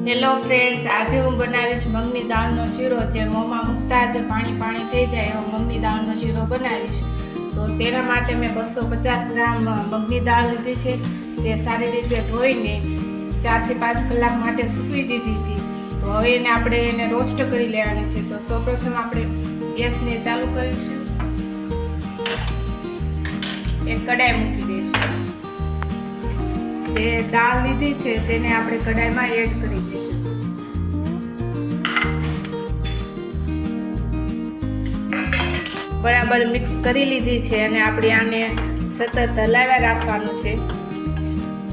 Hello friends, આજે હું બનાવીશ મગની દાળનો શીરો. જે મોંમાં મૂકતા જ પાણી થઈ જાય એવો મગની દાળનો શીરો બનાવીશ. તો તેના માટે મેં 250 ગ્રામ મગની દાળ લીધી છે. તે સારી રીતે ધોઈને 4 થી 5 કલાક માટે સૂકવી દીધી હતી. તો હવે આપણે રોસ્ટ કરી લેવાની છે. તો સૌપ્રથમ આપણે ગેસને ચાલુ કરીશું. એક કઢાઈ મૂકી દઈશું. જે દાળ લીધી છે તેને આપણે કઢાઈમાં એડ કરી દઈશું. બરાબર મિક્સ કરી લીધી છે અને આપણે આને સતત હલાવ્યા રાખવાનું છે.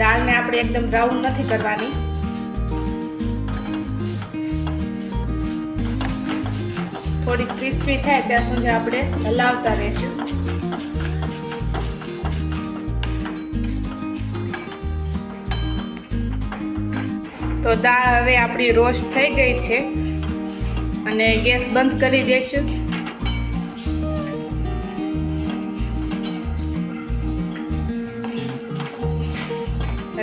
દાળને આપણે એકદમ બ્રાઉન નથી કરવાની. થોડી ક્રિસ્પી થાય ત્યાં સુધી આપણે હલાવતા રહીશું. તો દાળ હવે આપણી રોસ્ટ થઈ ગઈ છે અને ગેસ બંધ કરી દઈશું.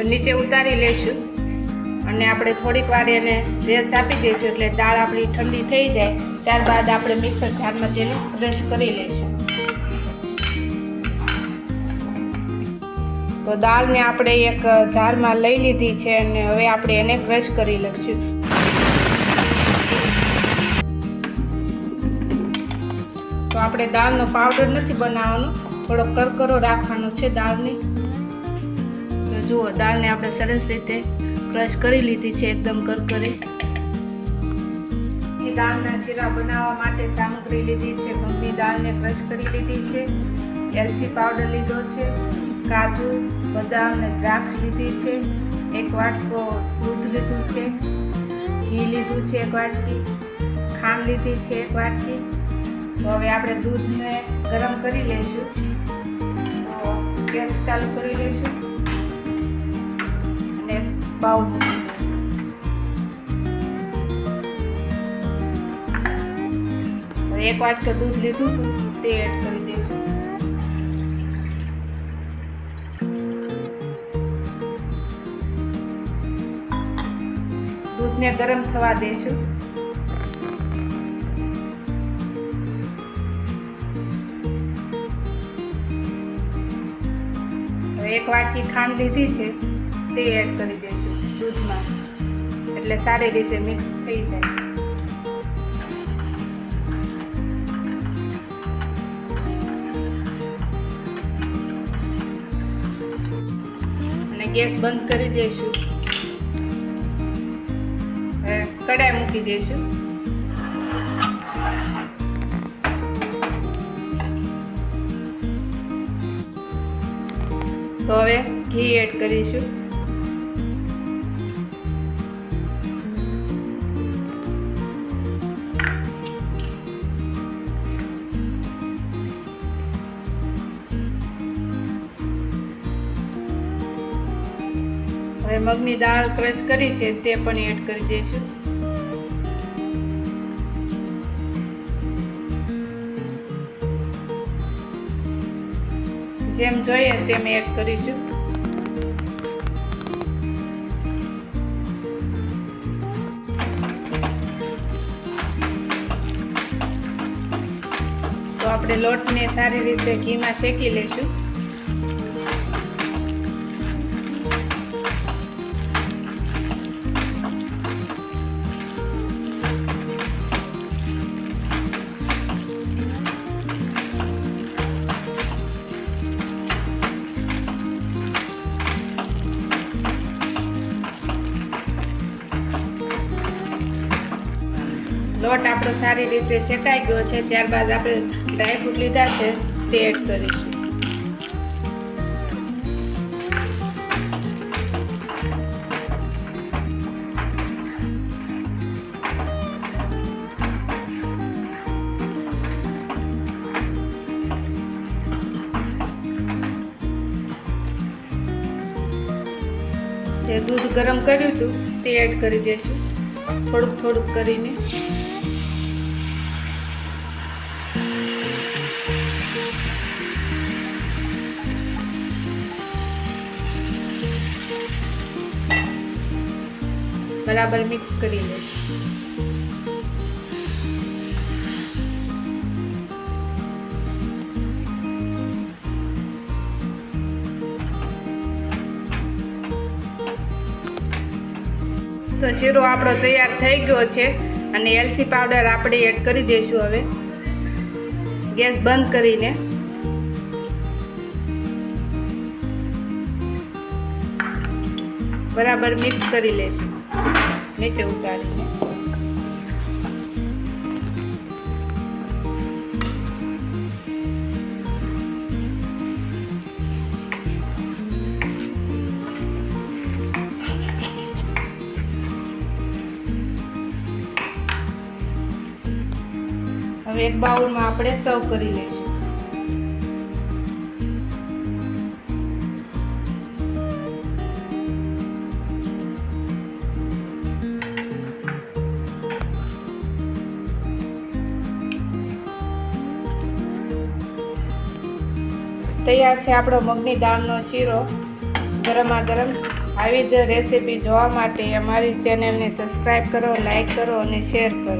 નીચે ઉતારી લઈશું અને આપણે થોડીક વાર એને રેસ્ટ આપી દઈશું. એટલે દાળ આપણી ઠંડી થઈ જાય ત્યારબાદ આપણે મિક્સર જારમાં તેને ક્રશ કરી લઈશું. તો દાળને આપણે એક જારમાં લઈ લીધી છે અને હવે આપણે એને ક્રશ કરી લઈશું. તો આપણે દાળનો પાવડર નથી બનાવવાનો, થોડો કરકરો રાખવાનો છે દાળની. તો જુઓ, દાળને આપણે સરસ રીતે ક્રશ કરી લીધી છે, એકદમ કરકરી. દાળના શીરા બનાવવા માટે સામગ્રી લીધી છે. મગની દાળને ક્રશ કરી લીધી છે, એલચી પાવડર લીધો છે, કાજુ, બદામ અને દ્રાક્ષ લીધી છે, 1 વાટકો દૂધ લીધું છે, ઘી લીધું છે 1 વાટકી, ખાંડ લીધી છે 1 વાટકી. તો હવે આપણે દૂધને ગરમ કરી લઈશું. તો ગેસ ચાલુ કરી લઈશું અને બાઉલ મૂકી દઈશું. હવે 1 વાટકો દૂધ લીધું તે એડ કરી દઈશું. દૂધને ગરમ થવા દઈશું. હવે 1 વાટકી ખાંડ લીધી છે તે એડ કરી દઈશું દૂધમાં, એટલે સારી રીતે મિક્સ થઈ જાય. અને ગેસ બંધ કરી દઈશું. કઢાઈ મૂકી દઈશું. તો હવે ઘી એડ કરીશું. હવે મગની દાળ ક્રશ કરી છે તે પણ એડ કરી દઈશું. જેમ જોઈએ તેમ એડ કરીશું. તો આપણે લોટને સારી રીતે ઘીમાં શેકી લઈશું. લોટ આપણો સારી રીતે શેકાઈ ગયો છે. ત્યારબાદ આપણે ડ્રાયફ્રૂટ લીધા છે તે એડ કરીશું. જે દૂધ ગરમ કર્યું હતું તે એડ કરી દઈશું, થોડુંક કરીને. બરાબર મિક્સ કરી લઈશું. તો શીરો આપણો તૈયાર થઈ ગયો છે અને એલચી પાવડર આપણે એડ કરી દઈશું. હવે ગેસ બંધ કરીને બરાબર મિક્સ કરી લઈશું નીચે ઉતારીને. હવે એક બાઉલમાં આપણે સર્વ કરી લઈશું. તૈયાર છે આપણો મગની દાળનો શીરો. ગરમા ગરમ. આવી જ રેસીપી જોવા માટે અમારી ચેનલને સબસ્ક્રાઈબ કરો, લાઈક કરો અને શેર કરો.